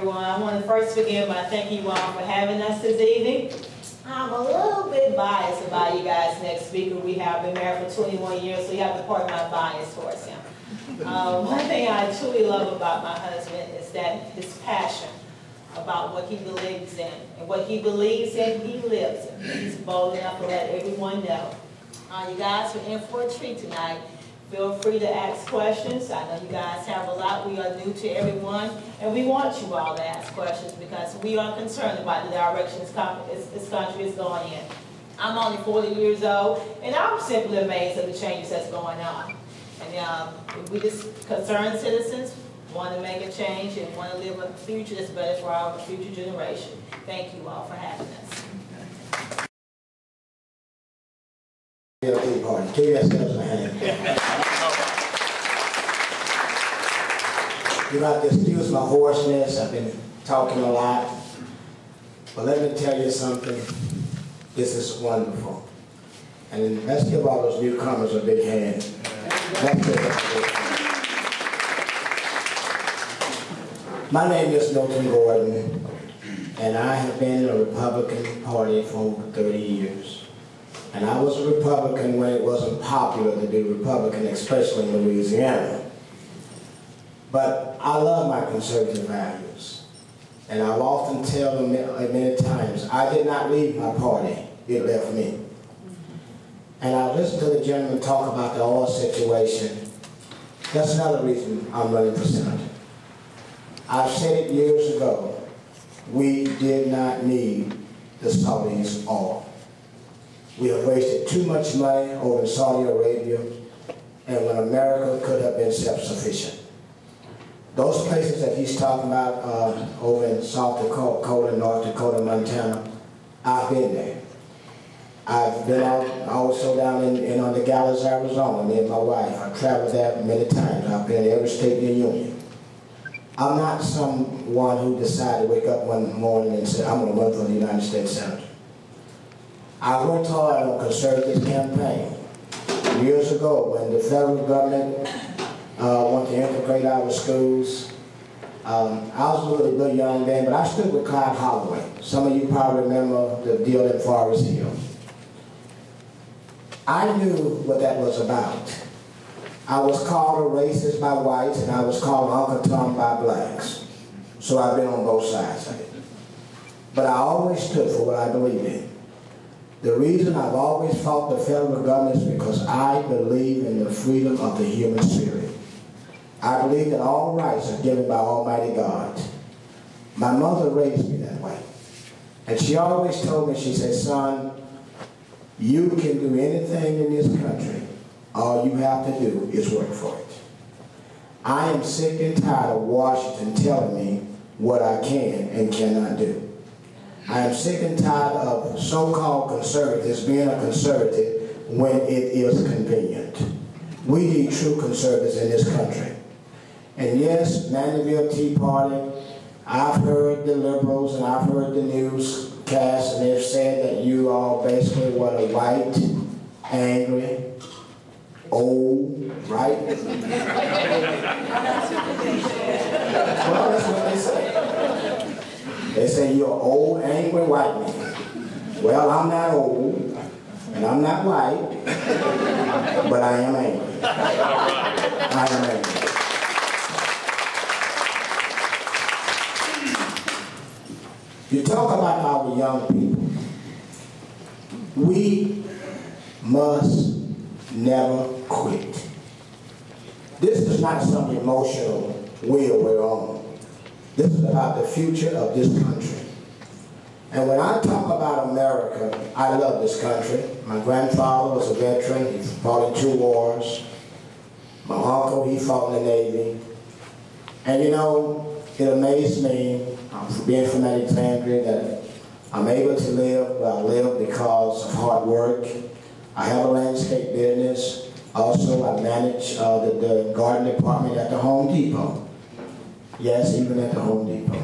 everyone. I want to first begin by thanking you all for having us this evening. I'm a little bit biased about you guys' next speaker. We have been married for 21 years, so you have to pardon my bias towards him. One thing I truly love about my husband is that his passion about what he believes in. And what he believes in, he lives in. He's bold enough to let everyone know. You guys are in for a treat tonight. Feel free to ask questions. I know you guys have a lot. We are new to everyone, and we want you all to ask questions because we are concerned about the direction this country is going in. I'm only 40 years old, and I'm simply amazed at the changes that's going on. And we just concerned citizens want to make a change and want to live a future that's better for our future generation. Thank you all for having us. Give yourselves a hand. You have to excuse my hoarseness. I've been talking a lot. But let me tell you something. This is wonderful. And let's give all those newcomers a big hand. Let's give them a big hand. My name is Milton Gordon, and I have been in the Republican Party for over 30 years. And I was a Republican when it wasn't popular to be Republican, especially in Louisiana. But I love my conservative values. And I'll often tell them many times, I did not leave my party, it left me. And I listened to the gentleman talk about the oil situation. That's another reason I'm running for senator. I've said it years ago, we did not need the Saudis' oil. We have wasted too much money over in Saudi Arabia, and when America could have been self-sufficient. Those places that he's talking about over in South Dakota, North Dakota, Montana, I've been there. I've been out also down in on the Gallows, Arizona, me and my wife. I've traveled there many times. I've been in every state in the union. I'm not someone who decided to wake up one morning and say, I'm going to run for the United States Senate. I worked hard on a conservative campaign. Years ago, when the federal government wanted to integrate our schools, I was a little young then, but I stood with Clyde Holloway. Some of you probably remember the deal in Forest Hill. I knew what that was about. I was called a racist by whites, and I was called Uncle Tom by blacks. So I've been on both sides of it. But I always stood for what I believed in. The reason I've always fought the federal government is because I believe in the freedom of the human spirit. I believe that all rights are given by Almighty God. My mother raised me that way. And she always told me, she said, son, you can do anything in this country. All you have to do is work for it. I am sick and tired of Washington telling me what I can and cannot do. I am sick and tired of so-called conservatives being a conservative when it is convenient. We need true conservatives in this country. And yes, Mandeville Tea Party, I've heard the liberals and I've heard the newscasts, and they've said that you all basically were a white, angry, old, right? Well, that's what they say. They say you're an old, angry white man. Well, I'm not old, and I'm not white, but I am angry. I am angry. You talk about our young people. We must never quit. This is not some emotional wheel we're on. This is about the future of this country. And when I talk about America, I love this country. My grandfather was a veteran. He fought in 2 wars. My uncle, he fought in the Navy. And you know, it amazed me, being from Alexandria, that I'm able to live where I live because of hard work. I have a landscape business. Also, I manage the garden department at the Home Depot. Yes, even at the Home Depot.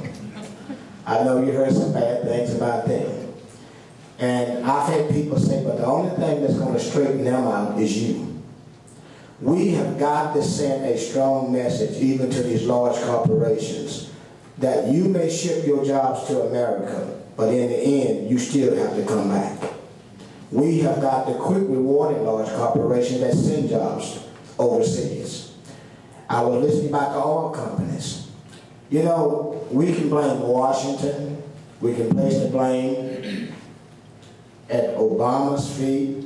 I know you heard some bad things about them. And I've had people say, but the only thing that's going to straighten them out is you. We have got to send a strong message even to these large corporations that you may ship your jobs to America, but in the end, you still have to come back. We have got to quit rewarding large corporations that send jobs overseas. I was listening about the oil companies. You know, we can blame Washington. We can place the blame at Obama's feet.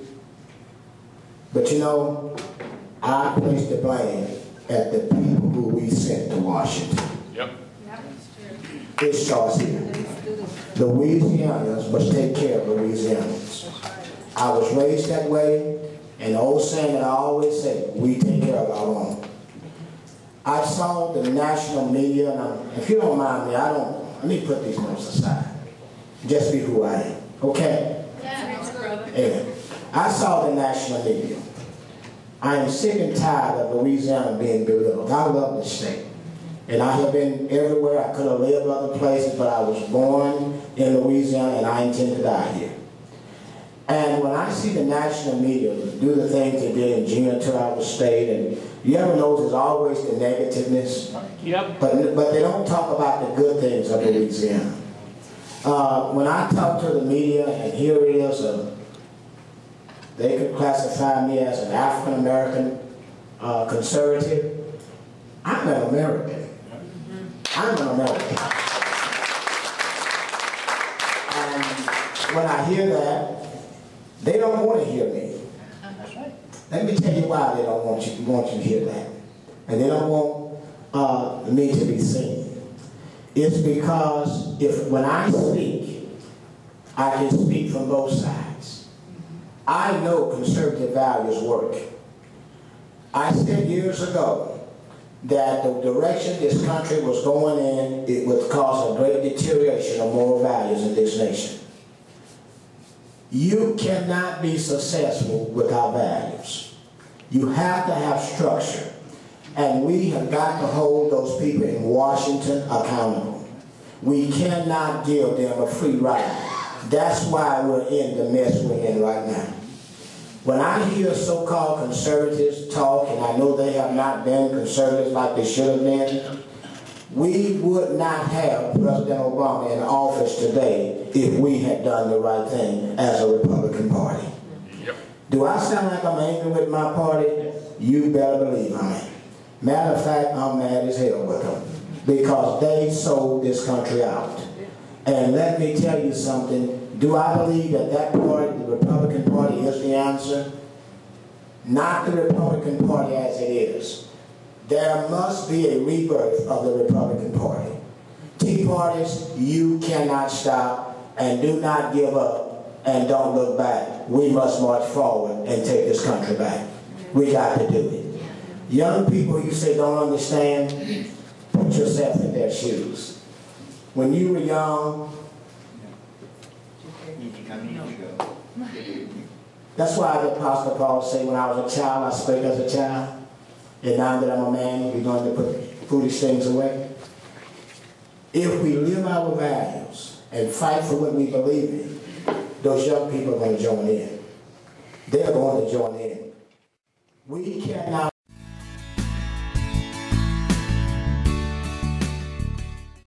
But you know, I place the blame at the people who we sent to Washington. Yep. It starts here. Louisianians must take care of Louisianians. I was raised that way, and the old saying that I always say, we take care of our own. I saw the national media, and if you don't mind me, let me put these notes aside. Just be who I am, okay? Yeah. I saw the national media. I am sick and tired of Louisiana being belittled. I love this state. And I have been everywhere. I could have lived other places, but I was born in Louisiana, and I intend to die here. And when I see the national media do the things they did in June to our state, and you ever know there's always the negativeness, Yep. but they don't talk about the good things of Louisiana. When I talk to the media, and here it is, they could classify me as an African-American conservative. I'm an American. I'm an American. And when I hear that, they don't want to hear me. Let me tell you why they don't want you to hear that. And they don't want me to be seen. It's because when I speak, I can speak from both sides. I know conservative values work. I said years ago that the direction this country was going in, it would cause a great deterioration of moral values in this nation. You cannot be successful without values. You have to have structure. And we have got to hold those people in Washington accountable. We cannot give them a free ride. That's why we're in the mess we're in right now. When I hear so-called conservatives talk, and I know they have not been conservatives like they should have been, we would not have President Obama in office today if we had done the right thing as a Republican Party. Yep. Do I sound like I'm angry with my party? You better believe I am. Matter of fact, I'm mad as hell with them because they sold this country out. And let me tell you something. Do I believe that party, the Republican Party, is the answer? Not the Republican Party as it is. There must be a rebirth of the Republican Party. Tea parties, you cannot stop, and do not give up, and don't look back. We must march forward and take this country back. We got to do it. Young people, you say don't understand, put yourself in their shoes. When you were young, that's why the Apostle Paul said, when I was a child, I spake as a child. And now that I'm a man, we're going to put foolish things away. If we live our values and fight for what we believe in, those young people are going to join in. They're going to join in. We cannot